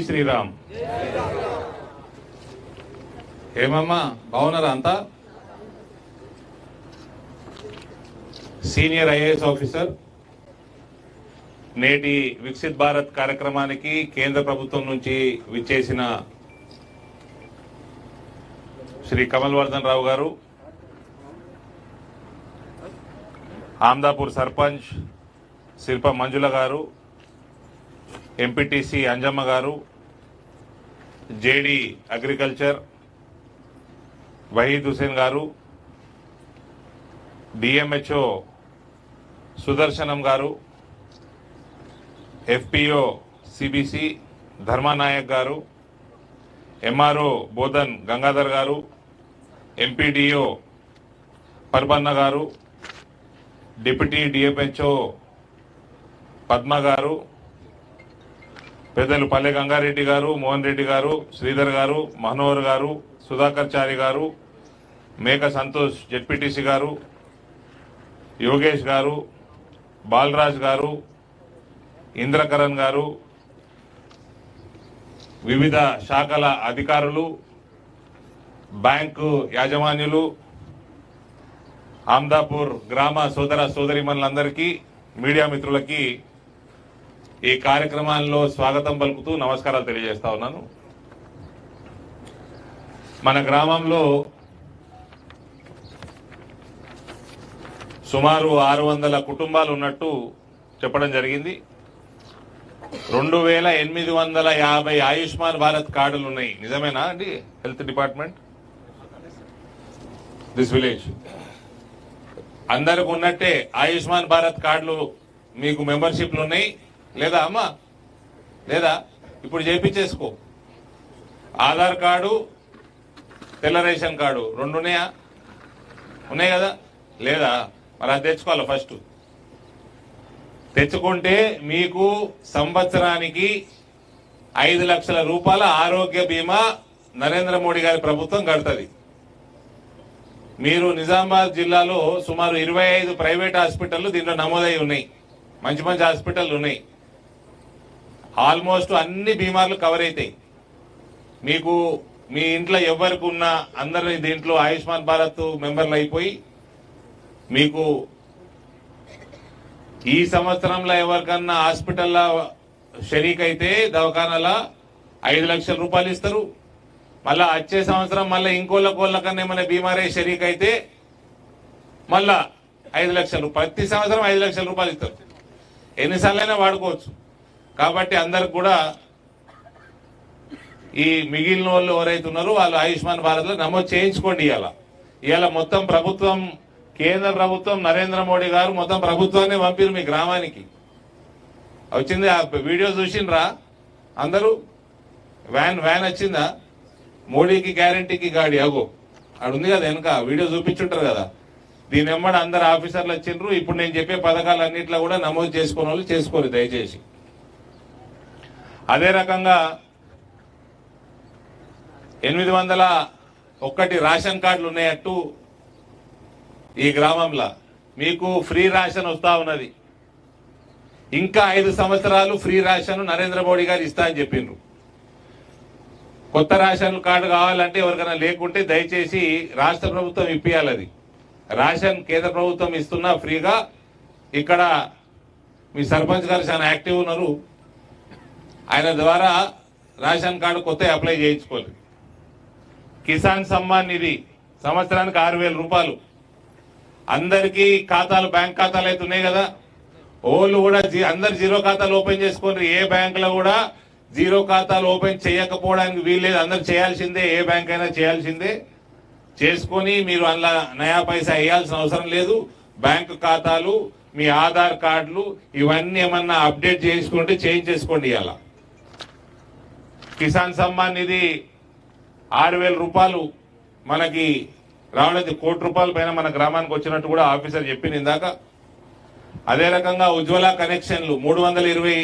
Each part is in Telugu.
శ్రీరామ్. ఏమమ్మా బాగున్నారా అంతా? సీనియర్ ఐఏఎస్ ఆఫీసర్ నేటి వికసిత్ భారత్ కార్యక్రమానికి కేంద్ర ప్రభుత్వం నుంచి విచ్చేసిన శ్రీ కమల్ వర్ధన్ రావు గారు, ఆమ్దాపూర్ సర్పంచ్ శిల్ప మంజుల గారు, ఎంపీటీసీ అంజమ్మ గారు, జేడీ అగ్రికల్చర్ వహీద్ హుసేన్ గారు, డిఎంహెచ్ఓ సుదర్శనం గారు, ఎఫ్పిఓ సిబిసి ధర్మానాయక్ గారు, ఎంఆర్ఓ బోధన్ గంగాధర్ గారు, ఎంపీడీఓ పర్బన్న గారు, డిప్యూటీ డిఎంహెచ్ఓ పద్మ గారు, పెద్దలు పల్లె గంగారెడ్డి గారు, మోహన్ రెడ్డి గారు, శ్రీధర్ గారు, మనోహర్ గారు, సుధాకర్ చారి గారు, మేక సంతోష్ జెడ్పీటీసీ గారు, యోగేష్ గారు, బాలరాజ్ గారు, ఇంద్రకరణ్ గారు, వివిధ శాఖల అధికారులు, బ్యాంకు యాజమాన్యులు, ఆమ్దాపూర్ గ్రామ సోదర సోదరిమణులందరికీ, మీడియా మిత్రులకి ఈ కార్యక్రమాల్లో స్వాగతం పలుకుతూ నమస్కారాలు తెలియజేస్తా ఉన్నాను. మన గ్రామంలో సుమారు 600 కుటుంబాలు ఉన్నట్టు చెప్పడం జరిగింది. 2850 ఆయుష్మాన్ భారత్ కార్డులు ఉన్నాయి. నిజమేనా అండి? హెల్త్ డిపార్ట్మెంట్ దిస్ విలేజ్ అందరికి ఉన్నట్టే ఆయుష్మాన్ భారత్ కార్డులు మీకు మెంబర్షిప్లు ఉన్నాయి లేదా అమ్మా? లేదా? ఇప్పుడు చేయించేసుకో. ఆధార్ కార్డు, తెల్ల రేషన్ కార్డు రెండు ఉన్నాయా? ఉన్నాయి కదా? లేదా? మరి అది తెచ్చుకోవాలి. ఫస్ట్ తెచ్చుకుంటే మీకు సంవత్సరానికి 5 లక్షల రూపాయల ఆరోగ్య బీమా నరేంద్ర మోడీ గారి ప్రభుత్వం కడుతుంది. మీరు నిజామాబాద్ జిల్లాలో సుమారు 25 ప్రైవేట్ హాస్పిటళ్లు దీంట్లో నమోదై ఉన్నాయి. మంచి మంచి హాస్పిటల్ ఉన్నాయి. ఆల్మోస్ట్ అన్ని బీమార్లు కవర్ అవుతాయి. మీకు మీ ఇంట్లో ఎవరికి ఉన్నా అందరి దీంట్లో ఆయుష్మాన్ భారత్ మెంబర్లు అయిపోయి మీకు ఈ సంవత్సరంలో ఎవరికన్నా హాస్పిటల్లో షరీక్ అయితే దవాఖానాలో 5 లక్షల రూపాయలు ఇస్తారు. మళ్ళా వచ్చే సంవత్సరం మళ్ళీ ఇంకోళ్ళకన్నా ఏమైనా బీమారే షరీక్ అయితే మళ్ళా 5 లక్షలు, ప్రతి సంవత్సరం 5 లక్షల రూపాయలు ఇస్తారు. ఎన్నిసార్లైనా వాడుకోవచ్చు. కాబట్టి అందరికి కూడా ఈ మిగిలిన వాళ్ళు ఎవరైతే ఉన్నారో వాళ్ళు ఆయుష్మాన్ భారత్ లో నమోదు చేయించుకోండి. ఇవాళ మొత్తం ప్రభుత్వం, కేంద్ర ప్రభుత్వం, నరేంద్ర మోడీ గారు మొత్తం ప్రభుత్వాన్ని పంపిరు మీ గ్రామానికి. వచ్చింది ఆ వీడియో చూసిండ్రా అందరూ? వ్యాన్ వచ్చిందా? మోడీకి గ్యారంటీకి గాడి అగో అక్కడ ఉంది కదా వెనక, వీడియో చూపించుంటారు కదా. దీని వెంబడి అందరు ఆఫీసర్లు వచ్చిండ్రు. ఇప్పుడు నేను చెప్పే పథకాలన్నింటిలో కూడా నమోదు చేసుకునే వాళ్ళు చేసుకోరు దయచేసి. అదే రకంగా 801 రేషన్ కార్డులు ఉన్నాయట్టు ఈ గ్రామంలో మీకు ఫ్రీ రేషన్ వస్తా ఉన్నది. ఇంకా 5 సంవత్సరాలు ఫ్రీ రేషన్ నరేంద్ర మోడీ గారు ఇస్తా అని చెప్పిండ్రు. కొత్త రేషన్ కార్డు కావాలంటే ఎవరికైనా లేకుంటే దయచేసి రాష్ట్ర ప్రభుత్వం ఇప్పియాలి. అది రేషన్ కేంద్ర ప్రభుత్వం ఇస్తున్నా ఫ్రీగా. ఇక్కడ మీ సర్పంచ్ గారు చాలా యాక్టివ్ ఉన్నారు. ఆయన ద్వారా రేషన్ కార్డు కొత్త అప్లై చేయించుకోవాలి. కిసాన్ సమ్మాన్ నిధి సంవత్సరానికి 6,000 రూపాయలు అందరికీ ఖాతాలు, బ్యాంక్ ఖాతాలు అయితే ఉన్నాయి కదా. ఓళ్ళు కూడా అందరు జీరో ఖాతాలు ఓపెన్ చేసుకోండి. ఏ బ్యాంక్ లో కూడా జీరో ఖాతాలు ఓపెన్ చేయకపోవడానికి వీల్లేదు. అందరు చేయాల్సిందే. ఏ బ్యాంక్ అయినా చేయాల్సిందే. చేసుకొని మీరు అందులో నయా పైసా వేయాల్సిన అవసరం లేదు. బ్యాంకు ఖాతాలు, మీ ఆధార్ కార్డులు ఇవన్నీ ఏమన్నా అప్డేట్ చేసుకుంటే చేయించేసుకోండి. ఇవాళ కిసాన్ సమ్మాన్ నిధి 6,000 రూపాయలు మనకి రావడం, 1 కోటి రూపాయల పైన మన గ్రామానికి వచ్చినట్టు కూడా ఆఫీసర్ చెప్పింది ఇందాక. అదే రకంగా ఉజ్వల కనెక్షన్లు 320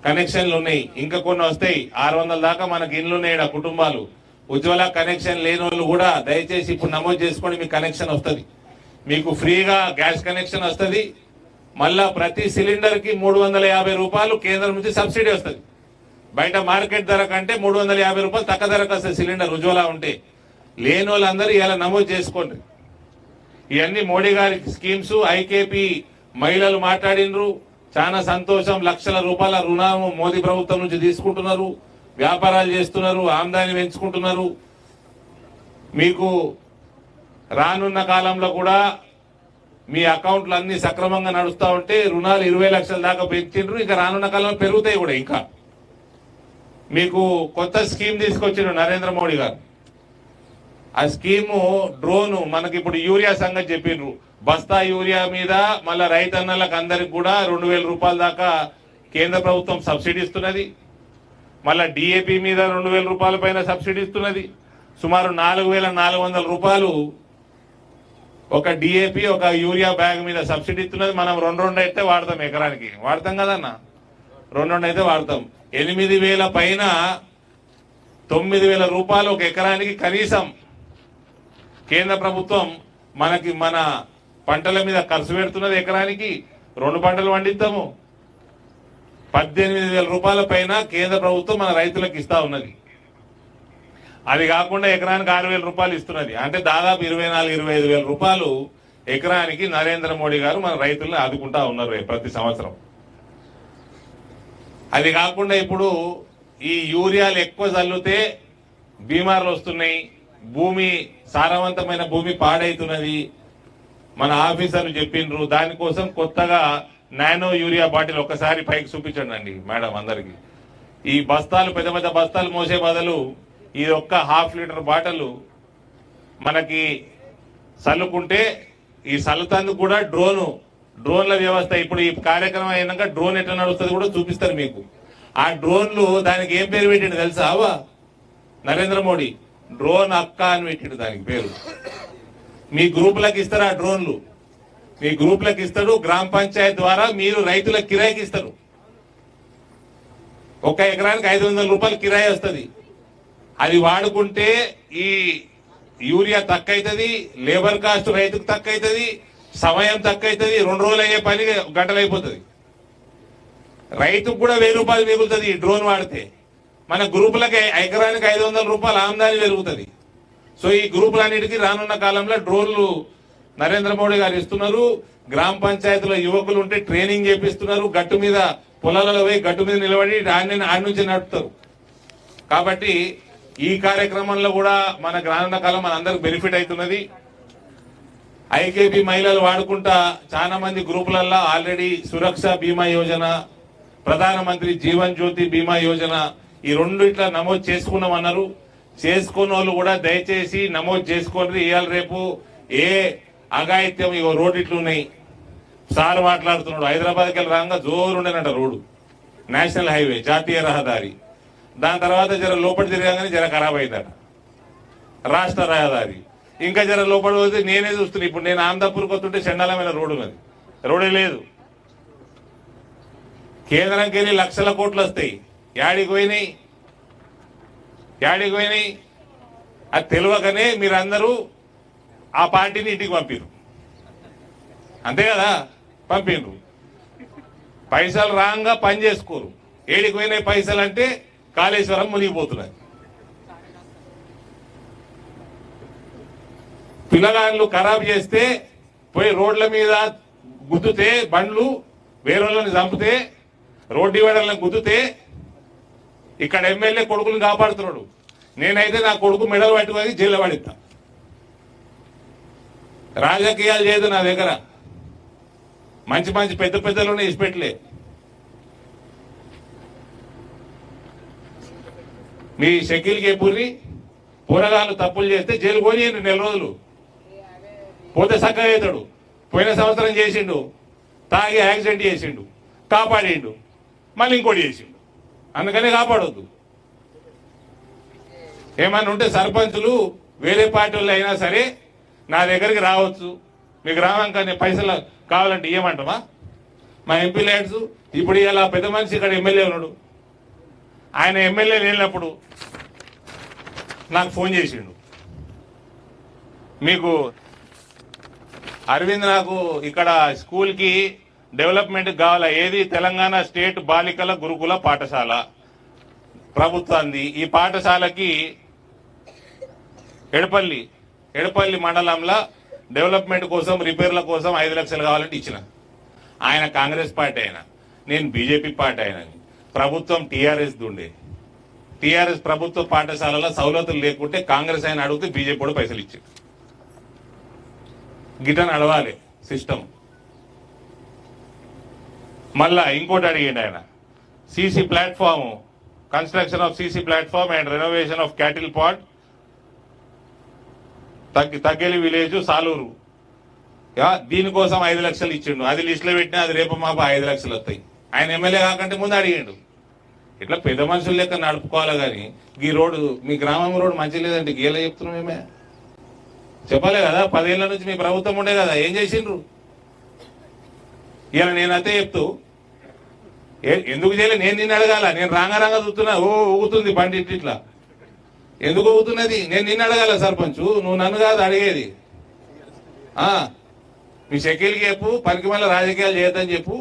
కనెక్షన్లు ఉన్నాయి. ఇంకా కొన్ని వస్తాయి. 600 దాకా మనకి ఇండ్లు ఉన్నాయి కుటుంబాలు. ఉజ్వల కనెక్షన్ లేని వాళ్ళు కూడా దయచేసి ఇప్పుడు నమోదు చేసుకోండి. మీకు కనెక్షన్ వస్తుంది. మీకు ఫ్రీగా గ్యాస్ కనెక్షన్ వస్తుంది. మళ్ళా ప్రతి సిలిండర్ కి 350 రూపాయలు కేంద్రం నుంచి సబ్సిడీ వస్తుంది. బయట మార్కెట్ ధర కంటే 350 రూపాయలు తక్కువ ధరకు వస్తుంది సిలిండర్ ఉజ్వల ఉంటే. లేని వాళ్ళందరూ ఇలా నమోదు చేసుకోండి. ఇవన్నీ మోడీ గారి స్కీమ్స్. ఐకేపీ మహిళలు మాట్లాడినరు, చాలా సంతోషం. లక్షల రూపాయల రుణం మోదీ ప్రభుత్వం నుంచి తీసుకుంటున్నారు, వ్యాపారాలు చేస్తున్నారు, ఆమ్దాని పెంచుకుంటున్నారు. మీకు రానున్న కాలంలో కూడా మీ అకౌంట్లు అన్ని సక్రమంగా నడుస్తూ ఉంటే రుణాలు 20 లక్షల దాకా పెంచిండ్రు. ఇంకా రానున్న కాలంలో పెరుగుతాయి కూడా. ఇంకా మీకు కొత్త స్కీమ్ తీసుకొచ్చిండ్రు నరేంద్ర మోడీ గారు. ఆ స్కీము డ్రోన్. మనకి ఇప్పుడు యూరియా సంగతి చెప్పిండ్రు. బస్తా యూరియా మీద మళ్ళా రైతన్నలకు అందరికి కూడా 2000 రూపాయల దాకా కేంద్ర ప్రభుత్వం సబ్సిడీ ఇస్తున్నది. మళ్ళా డిఏపి మీద 2000 రూపాయల పైన సబ్సిడీ ఇస్తున్నది. సుమారు 4400 రూపాయలు ఒక డిఏపి ఒక యూరియా బ్యాగ్ మీద సబ్సిడీ ఇస్తున్నది. మనం 2 అయితే వాడతాం, ఎకరానికి వాడతాం కదన్నా. 2 అయితే వాడతాం. 8000 పైన 9000 రూపాయలు ఒక ఎకరానికి కనీసం కేంద్ర ప్రభుత్వం మనకి మన పంటల మీద ఖర్చు పెడుతున్నది. ఎకరానికి 2 పంటలు పండిస్తాము. 18,000 రూపాయల పైన కేంద్ర ప్రభుత్వం మన రైతులకు ఇస్తా ఉన్నది. అది కాకుండా ఎకరానికి 6,000 రూపాయలు ఇస్తున్నది. అంటే దాదాపు 24,000-25,000 రూపాయలు ఎకరానికి నరేంద్ర మోడీ గారు మన రైతులను ఆదుకుంటా ఉన్నారు ప్రతి సంవత్సరం. అది కాకుండా ఇప్పుడు ఈ యూరియాలు ఎక్కువ చల్లితే బీమార్లు వస్తున్నాయి, భూమి సారవంతమైన భూమి పాడైతున్నది. మన ఆఫీసర్లు చెప్పిండ్రు. దానికోసం కొత్తగా నానో యూరియా బాటిల్ ఒక్కసారి పైకి చూపించండి అండి మేడం అందరికి. ఈ బస్తాలు పెద్ద పెద్ద బస్తాలు మోసే బదులు ఇది ఒక్క 1/2 లీటర్ బాటలు మనకి చల్లుకుంటే ఈ చల్లుతందుకు కూడా డ్రోన్ల వ్యవస్థ. ఇప్పుడు ఈ కార్యక్రమం అయినాక డ్రోన్ ఎట్లా నడుస్తుంది కూడా చూపిస్తారు మీకు. ఆ డ్రోన్లు దానికి ఏం పేరు పెట్టిండు తెలుసా? అవా నరేంద్ర మోడీ డ్రోన్ అక్క అని పెట్టిండు దానికి పేరు. మీ గ్రూపులకు ఇస్తారు ఆ డ్రోన్లు. మీ గ్రూపులకు ఇస్తాడు. గ్రామ పంచాయతీ ద్వారా మీరు రైతులకు కిరాయికి ఇస్తారు. ఒక ఎకరానికి 500 రూపాయలు కిరాయి వస్తుంది. అది వాడుకుంటే ఈ యూరియా తక్కువ అవుతుంది, లేబర్ కాస్ట్ రైతుకు తక్కువ అవుతుంది, సమయం తక్కువ అవుతుంది. 2 రోజులు అయ్యే పని గంటలు అయిపోతుంది. రైతుకు కూడా 1000 రూపాయలు మిగులుతుంది ఈ డ్రోన్ వాడితే. మన గ్రూపులకి ఎకరానికి 500 రూపాయలు ఆమ్దాని పెరుగుతుంది. సో ఈ గ్రూపులన్నిటికీ రానున్న కాలంలో డ్రోన్లు నరేంద్ర మోడీ గారు ఇస్తున్నారు. గ్రామ పంచాయతీలో యువకులు ఉంటే ట్రైనింగ్ చేపిస్తున్నారు. గట్టు మీద పొలాలలో పోయి గట్టు మీద నిలబడి ఆడి నుంచి నడుపుతారు. కాబట్టి ఈ కార్యక్రమంలో కూడా మన రానున్న కాలం మన అందరికి బెనిఫిట్ అవుతున్నది. ఐకేపీ మహిళలు వాడుకుంటా చాలా మంది గ్రూపులలో ఆల్రెడీ సురక్ష బీమా యోజన, ప్రధానమంత్రి జీవన్ జ్యోతి బీమా యోజన ఈ 2 ఇట్లా నమోదు చేసుకున్నామన్నారు. చేసుకున్న వాళ్ళు కూడా దయచేసి నమోదు చేసుకోండి. ఇవాళ రేపు ఏ అఘాయిత్యం ఇగో రోడ్డు ఇట్లు ఉన్నాయి. సార్ మాట్లాడుతున్నాడు హైదరాబాద్కి వెళ్ళి రాగా జోరు ఉండేనంట రోడ్డు, నేషనల్ హైవే జాతీయ రహదారి. దాని తర్వాత జర లోపలి తిరగానే జర ఖరాబ్ అయిందట రాష్ట్ర రహదారి. ఇంకా జర లోపలి పోతే నేనే చూస్తున్నా. ఇప్పుడు నేను ఆంధ్రపూర్కి వస్తుంటే చండాలమైన రోడ్డు ఉన్నది, రోడే లేదు. కేంద్రంకి వెళ్ళి లక్షల కోట్లు వస్తాయి. యాడికి పోయినాయి? అది తెలియకనే మీరందరూ ఆ పార్టీని ఇంటికి పంపిరు. అంతే కదా, పంపిండ్రు. పైసలు రాంగా పని చేసుకోరు. ఏడికి పోయినాయి పైసలు అంటే కాళేశ్వరం మునిగిపోతున్నది. పిల్లగాళ్ళు ఖరాబ్ చేస్తే పోయి రోడ్ల మీద గుద్దుతే, బండ్లు వేరేళ్ళని చంపితే, రోడ్డు ఇవ్వడాలను గుద్దుతే ఇక్కడ ఎమ్మెల్యే కొడుకులను కాపాడుతున్నాడు. నేనైతే నా కొడుకు మెడలు పట్టుకొని జైల్లో పడిస్తా. రాజకీయాలు చేయదు నా దగ్గర. మంచి మంచి పెద్ద పెద్దలోనే ఇచ్చిపెట్టలే. మీ షకీల్ కేపూరి పూరగాళ్ళు తప్పులు చేస్తే జైలు పోనీయండి 4 రోజులు, పోతే చక్కగా అవుతాడు. పోయిన సంవత్సరం చేసిండు, తాగి యాక్సిడెంట్ చేసిండు, కాపాడిండు, మళ్ళీ ఇంకోటి చేసిండు. అందుకనే కాపాడొద్దు. ఏమన్నా ఉంటే సర్పంచులు వేరే పార్టీ వాళ్ళు అయినా సరే నా దగ్గరికి రావచ్చు. మీకు రావాక పైసలు కావాలంటే ఇవ్వమంటామా? మా ఎంపీ ల్యాడ్స్ ఇప్పుడు ఇలా పెద్ద మనిషి ఇక్కడ ఎమ్మెల్యే ఉన్నాడు. ఆయన ఎమ్మెల్యే లేనప్పుడు నాకు ఫోన్ చేసిండు. మీకు అరవింద్ నాకు ఇక్కడ స్కూల్కి డెవలప్మెంట్ కావాలా, ఏది తెలంగాణ స్టేట్ బాలికల గురుకుల పాఠశాల ప్రభుత్వాన్ని ఈ పాఠశాలకి ఎడపల్లి మండలంలో డెవలప్మెంట్ కోసం రిపేర్ల కోసం 5 లక్షలు కావాలంటే ఇచ్చిన. ఆయన కాంగ్రెస్ పార్టీ అయినా, నేను బీజేపీ పార్టీ అయినా, ప్రభుత్వం టీఆర్ఎస్ ఉండే. టీఆర్ఎస్ ప్రభుత్వ పాఠశాలలో సౌలతులు లేకుంటే కాంగ్రెస్ ఆయన అడిగితే బీజేపీ కూడా పైసలు ఇచ్చారు. గిట నడవాలి సిస్టమ్. మళ్ళా ఇంకోటి అడిగిండు ఆయన, CC platform, construction of CC platform and renovation of cattle pot తగ్గేలి విలేజ్ సాలూరు. దీనికోసం 5 లక్షలు ఇచ్చిండు. అది లిస్టులో పెట్టినా అది రేపు మాపు 5 లక్షలు వస్తాయి. ఆయన ఎమ్మెల్యే కాకంటే ముందు అడిగిండు. ఇట్లా పెద్ద మనుషులు లెక్క నడుపుకోవాలి. కానీ ఈ రోడ్డు మీ గ్రామం రోడ్డు మంచి లేదంటే గీలా చెప్తున్నాం మేమే. చెప్పలే కదా, 10 ఏళ్ల నుంచి మీ ప్రభుత్వం ఉండే కదా, ఏం చేసిండ్రు? ఇలా నేనైతే చెప్తూ ఎందుకు చేయలే, నేను నిన్ను అడగాల. నేను రాంగా చూస్తున్నా, ఊగుతుంది బండి ఇట్లా. ఎందుకు ఊగుతున్నది? నేను నిన్ను అడగాల సర్పంచ్, నువ్వు నన్ను కాదు అడిగేది. మీ షకీల్కి చెప్పు, పనికి మళ్ళీ రాజకీయాలు చేయొద్దని చెప్పు.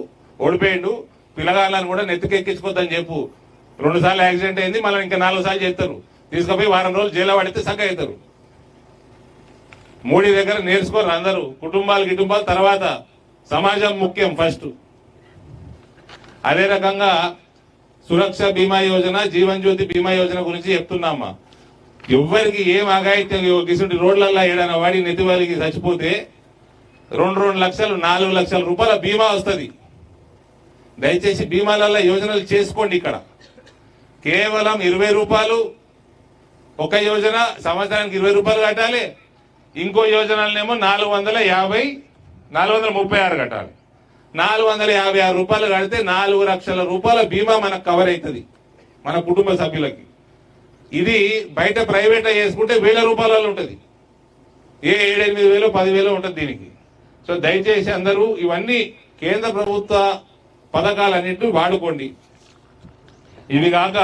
ఓడిపోయిండు, పిల్లగాళ్ళని కూడా నెత్తికెక్కించుకోద్దని చెప్పు. 2 సార్లు యాక్సిడెంట్ అయింది, మళ్ళీ ఇంకా 4 సార్లు చేస్తారు. తీసుకుపోయి వారం రోజులు జైల్లో పడితే సంఖ అవుతారు. మోడీ దగ్గర నేర్చుకోరు అందరూ. కుటుంబాలు తర్వాత సమాజం ముఖ్యం ఫస్ట్. అదే రకంగా సురక్ష బీమా యోజన, జీవన్ జ్యోతి బీమా యోజన గురించి చెప్తున్నామ్మా. ఎవ్వరికి ఏం ఆగాయిత్యం గిసుంటి రోడ్లల్లో ఏడైనా వాడి నెత్తివాలికి చచ్చిపోతే 2 లక్షలు 4 లక్షల రూపాయల బీమా వస్తుంది. దయచేసి బీమాలలో యోజనలు చేసుకోండి. ఇక్కడ కేవలం 20 రూపాయలు ఒక యోజన, సంవత్సరానికి 20 రూపాయలు కట్టాలి. ఇంకో యోజనలనేమో 436 కట్టాలి. 456 రూపాయలు కడితే 4 లక్షల రూపాయల బీమా మనకు కవర్ అవుతుంది మన కుటుంబ సభ్యులకి. ఇది బయట ప్రైవేట్ చేసుకుంటే 1000 రూపాయలలో ఉంటుంది. 7-8 వేలు 10,000 ఉంటుంది దీనికి. సో దయచేసి అందరూ ఇవన్నీ కేంద్ర ప్రభుత్వ పథకాలన్నింటినీ వాడుకోండి. ఇవి కాక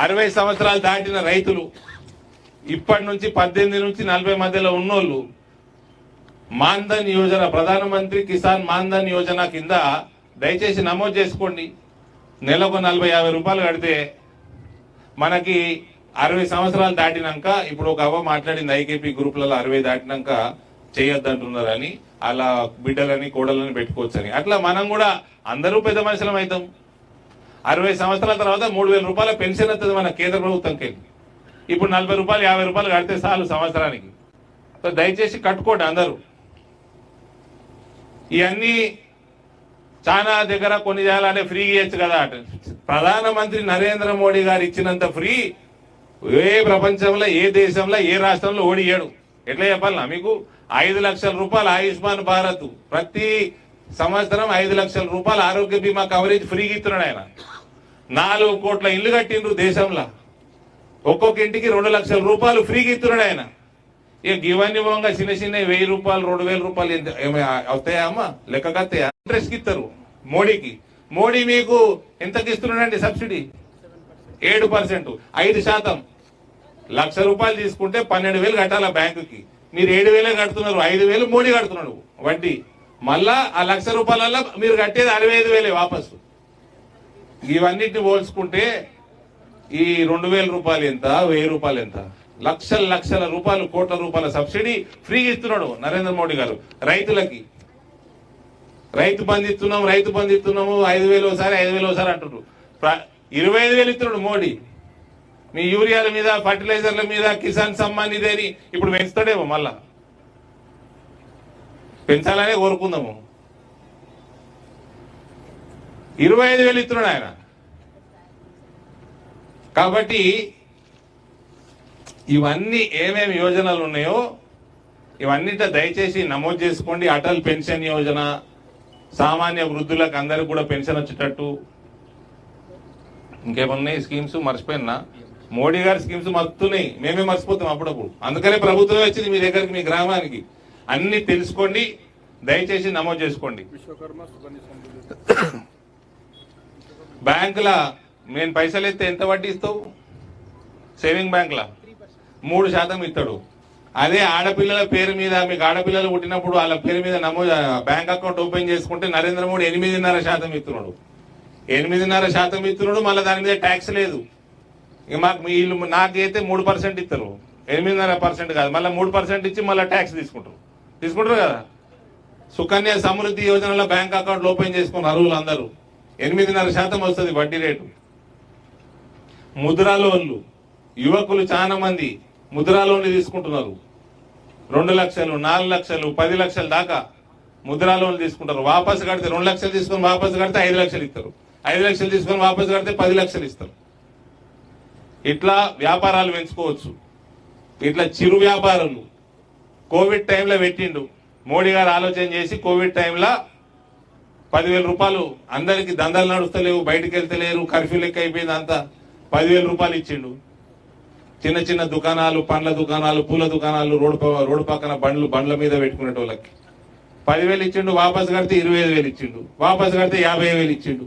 60 సంవత్సరాలు దాటిన రైతులు, ఇప్పటి నుంచి 18 నుంచి 40 మధ్యలో ఉన్నోళ్ళు మాన్ధన్ యోజన, ప్రధానమంత్రి కిసాన్ మాన్ధన్ యోజన కింద దయచేసి నమోదు చేసుకోండి. నెలకు 40-50 రూపాయలు కడితే మనకి 60 సంవత్సరాలు దాటినాక, ఇప్పుడు ఒక అవ్వ మాట్లాడింది ఐకేపీ గ్రూప్లలో 60 దాటినాక చేయొద్దంటున్నారని, అలా బిడ్డలని కోడలని పెట్టుకోవచ్చని. అట్లా మనం కూడా అందరూ పెద్ద మనుషులం అవుతాం. 60 సంవత్సరాల తర్వాత 3,000 రూపాయల పెన్షన్ వస్తుంది మన కేంద్ర ప్రభుత్వంకి. ఇప్పుడు 40 రూపాయలు 50 రూపాయలు కడితే చాలు సంవత్సరానికి. సో దయచేసి కట్టుకోండి అందరూ. ఇవన్నీ చాలా దగ్గర కొన్ని చేయాలంటే ఫ్రీ ఇవ్వచ్చు కదా. ప్రధానమంత్రి నరేంద్ర మోడీ గారు ఇచ్చినంత ఫ్రీ ఏ ప్రపంచంలో, ఏ దేశంలో, ఏ రాష్ట్రంలో ఓడియాడు. ఎట్లా చెప్పాలన్నా మీకు? 5 లక్షల రూపాయలు ఆయుష్మాన్ భారత్, ప్రతి సంవత్సరం 5 లక్షల రూపాయలు ఆరోగ్య బీమా కవరేజ్ ఫ్రీగా ఇస్తున్నాడు ఆయన. 4 కోట్ల ఇల్లు కట్టిండ్రు దేశంలో, ఒక్కొక్క ఇంటికి 2 లక్షల రూపాయలు ఫ్రీగా ఇస్తున్నాడు ఆయన. ఇక ఇవన్నీ పోగా చిన్న 1,000 రూపాయలు 2,000 రూపాయలు అవుతాయా అమ్మా? లెక్కకత్తాయా? ఇంట్రెస్ట్ ఇస్తారు మోడీకి. మోడీ మీకు ఎంతకి ఇస్తున్నాడండి సబ్సిడీ? 7%, 5%. 1,00,000 రూపాయలు తీసుకుంటే 12,000 కట్టాల బ్యాంకుకి. మీరు 7,000 కడుతున్నారు, 5,000 మోడీ కడుతున్నాడు వడ్డీ. మళ్ళా ఆ 1,00,000 రూపాయలలో మీరు కట్టేది 65,000 వాపసు. ఇవన్నిటిని పోల్చుకుంటే ఈ 2,000 రూపాయలు ఎంత, 1,000 రూపాయలు ఎంత? లక్షల రూపాయలు, కోట్ల రూపాయల సబ్సిడీ ఫ్రీగా ఇస్తున్నాడు నరేంద్ర మోడీ గారు రైతులకి. రైతు బంధు ఇస్తున్నాము 5,000 ఒకసారి 5,000 ఒకసారి అంటున్నారు. 25,000 ఇస్తున్నాడు మోడీ. మీ యూరియాల మీద, ఫర్టిలైజర్ల మీద, కిసాన్ సమ్మాన్ ఇదేని ఇప్పుడు పెంచుతాడేమో, మళ్ళా పెంచాలనే కోరుకుందాము. 25,000 ఇస్తున్నాడు ఆయన. కాబట్టి ఇవన్నీ ఏమేమి యోజనలు ఉన్నాయో ఇవన్నిట దయచేసి నమోదు చేసుకోండి. అటల్ పెన్షన్ యోజన, సామాన్య వృద్ధులకు అందరికి కూడా పెన్షన్ వచ్చేటట్టు. ఇంకేమున్నాయి స్కీమ్స్ మర్చిపోయినా? మోడీ గారి స్కీమ్స్ మర్తున్నాయి, మేమే మర్చిపోతాం అప్పుడప్పుడు. అందుకనే ప్రభుత్వం వచ్చింది మీ దగ్గరికి, మీ గ్రామానికి. అన్ని తెలుసుకోండి, దయచేసి నమోదు చేసుకోండి. బ్యాంకుల నేను పైసలు ఎత్తే ఎంత వడ్డీ ఇస్తావు? సేవింగ్ బ్యాంకుల 3% ఇస్తాడు. అదే ఆడపిల్లల పేరు మీద, మీకు ఆడపిల్లలు పుట్టినప్పుడు వాళ్ళ పేరు మీద నమోదు బ్యాంక్ అకౌంట్ ఓపెన్ చేసుకుంటే నరేంద్ర మోడీ 8.5% ఇస్తున్నాడు. 8.5% ఇస్తున్నాడు, మళ్ళీ దాని మీద ట్యాక్స్ లేదు. ఇక మాకు వీళ్ళు నాకైతే 3% ఇస్తారు, 8.5% కాదు, మళ్ళీ 3% ఇచ్చి మళ్ళీ ట్యాక్స్ తీసుకుంటారు కదా. సుకన్య సమృద్ధి యోజనలో బ్యాంక్ అకౌంట్లు ఓపెన్ చేసుకున్న అర్హులు అందరూ 8.5% వస్తుంది వడ్డీ రేటు. ముద్రా లోన్లు, యువకులు చాలా మంది ముద్రా లోన్లు తీసుకుంటున్నారు. 2 లక్షలు, 4 లక్షలు, 10 లక్షల దాకా ముద్రా లోన్లు తీసుకుంటారు. వాపసు కడితే 2 లక్షలు తీసుకొని వాపసు కడితే 5 లక్షలు ఇస్తారు, 5 లక్షలు తీసుకొని వాపసు కడితే 10 లక్షలు ఇస్తారు. ఇట్లా వ్యాపారాలు పెంచుకోవచ్చు. ఇట్లా చిరు వ్యాపారాలు కోవిడ్ టైంలో పెట్టిండు మోడీ గారు, ఆలోచన చేసి కోవిడ్ టైంలో 10,000 రూపాయలు అందరికి దందాలు నడుస్తలేవు, బయటకు వెళ్తలేరు, కర్ఫ్యూ లెక్క అయిపోయింది అంతా, 10,000 రూపాయలు ఇచ్చిండు. చిన్న చిన్న దుకాణాలు, పండ్ల దుకాణాలు, పూల దుకాణాలు, రోడ్డు పక్కన బండ్ల మీద పెట్టుకునేటోళ్ళకి 10,000 ఇచ్చిండు. వాపసు కడితే 25,000 ఇచ్చిండు, వాపసు కడితే 50,000 ఇచ్చిండు.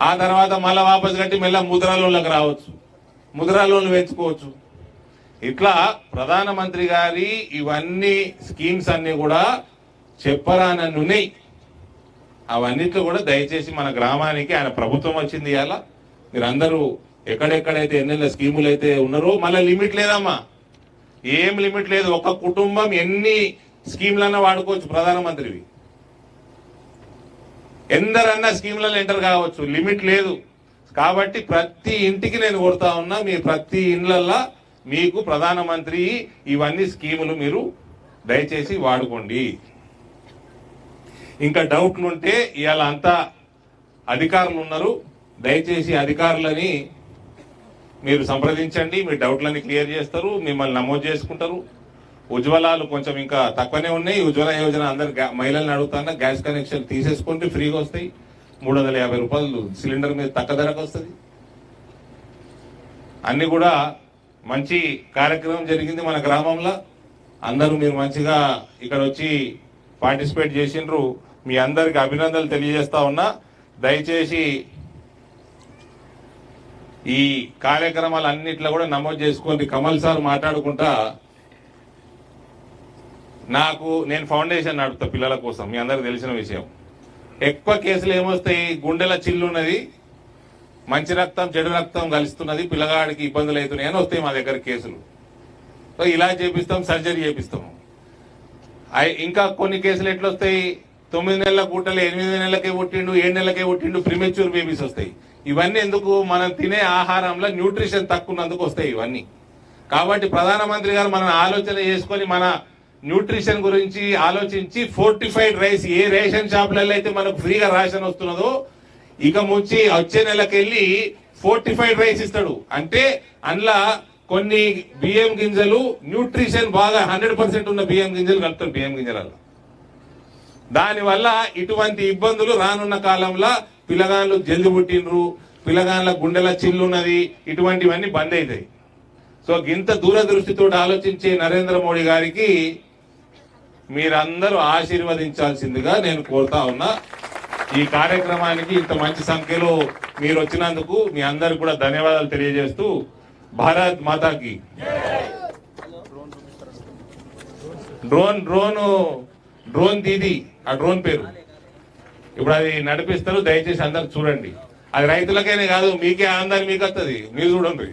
ఆ తర్వాత మళ్ళీ వాపసు కట్టి మళ్ళీ ముద్రా లోన్లకు రావచ్చు, ముద్రా లోన్లు పెంచుకోవచ్చు. ఇట్లా ప్రధానమంత్రి గారి ఇవన్నీ స్కీమ్స్ అన్ని కూడా చెప్పరానన్నున్నాయి. అవన్నిట్లో కూడా దయచేసి మన గ్రామానికి ఆయన ప్రభుత్వం వచ్చింది ఇవాళ, మీరందరూ ఎక్కడెక్కడైతే ఎన్నెన్న స్కీములు అయితే ఉన్నారో, మళ్ళీ లిమిట్ లేదమ్మా, ఏం లిమిట్ లేదు. ఒక కుటుంబం ఎన్ని స్కీమ్లన్నా వాడుకోవచ్చు, ప్రధానమంత్రివి ఎందరన్నా స్కీమ్లలో ఎంటర్ కావచ్చు, లిమిట్ లేదు. కాబట్టి ప్రతి ఇంటికి నేను కోరుతా ఉన్నా, మీ ప్రతి ఇండ్లల్లో మీకు ప్రధానమంత్రి ఇవన్నీ స్కీములు మీరు దయచేసి వాడుకోండి. ఇంకా డౌట్లు ఉంటే ఇవాళ అంతా అధికారులు ఉన్నారు, దయచేసి అధికారులని మీరు సంప్రదించండి, మీ డౌట్లని క్లియర్ చేస్తారు, మిమ్మల్ని నమోదు చేసుకుంటారు. ఉజ్వలాలు కొంచెం ఇంకా తక్కువనే ఉన్నాయి. ఉజ్వల యోజన అందరు మహిళలను అడుగుతున్నా, గ్యాస్ కనెక్షన్ తీసేసుకుంటే ఫ్రీగా వస్తాయి. 350 రూపాయలు సిలిండర్ మీద తక్కువ ధరకు వస్తుంది. అన్ని కూడా మంచి కార్యక్రమం జరిగింది మన గ్రామంలో. అందరూ మీరు మంచిగా ఇక్కడ వచ్చి పార్టిసిపేట్ చేసిండ్రు. మీ అందరికి అభినందనలు తెలియజేస్తా ఉన్నా. దయచేసి ఈ కార్యక్రమాలు అన్నిట్లో కూడా నమోదు చేసుకోండి. కమల్ సార్ మాట్లాడుకుంటా, నేను ఫౌండేషన్ నడుపుతా పిల్లల కోసం, మీ అందరికి తెలిసిన విషయం. ఎక్కువ కేసులు ఏమొస్తాయి, గుండెల చిల్లు ఉన్నది, మంచి రక్తం చెడు రక్తం కలుస్తున్నది, పిల్లగాడికి ఇబ్బందులు అవుతున్నాయి అని వస్తాయి మా దగ్గర కేసులు. సో ఇలా చేపిస్తాం, సర్జరీ చేపిస్తాము. ఇంకా కొన్ని కేసులు ఎట్లా వస్తాయి, 9 నెలల గుట్టలు 8 నెలలకే పుట్టిండు, 7 నెలలకే పుట్టిండు, ప్రిమెచ్యూర్ బేబీస్ వస్తాయి. ఇవన్నీ ఎందుకు, మనం తినే ఆహారంలో న్యూట్రిషన్ తక్కువ ఉన్నందుకు వస్తాయి ఇవన్నీ. కాబట్టి ప్రధానమంత్రి గారు మనం ఆలోచన చేసుకొని మన న్యూట్రిషన్ గురించి ఆలోచించి ఫోర్టిఫైడ్ రైస్, ఏ రేషన్ షాపులలో అయితే మనకు ఫ్రీగా రేషన్ వస్తున్నదో ఇక ముంచి వచ్చే నెలకెళ్ళి ఫోర్టిఫైడ్ రైస్ ఇస్తాడు. అంటే అందులో కొన్ని బియ్యం గింజలు న్యూట్రిషన్ బాగా 100% ఉన్న బియ్యం గింజలు కలుపుతారు బియ్యం గింజలలో. దానివల్ల ఇటువంటి ఇబ్బందులు రానున్న కాలంలో పిల్లగాళ్ళు జల్ది పుట్టినరు, పిల్లగాళ్ళ గుండెల చిల్లున్నది, ఇటువంటివన్నీ బంద్ అవుతాయి. సో ఇంత దూరదృష్టితో ఆలోచించే నరేంద్ర మోడీ గారికి మీరందరూ ఆశీర్వదించాల్సిందిగా నేను కోరుతా ఉన్నా. ఈ కార్యక్రమానికి ఇంత మంచి సంఖ్యలో మీరు వచ్చినందుకు మీ అందరికి కూడా ధన్యవాదాలు తెలియజేస్తూ, భారత్ మాతాకి. డ్రోన్ దీది, ఆ డ్రోన్ పేరు ఇప్పుడు అది నడిపిస్తారు, దయచేసి అందరు చూడండి. అది రైతులకైనా కాదు, మీకే ఆనందాన్ని మీకు వస్తుంది, మీరు చూడండి.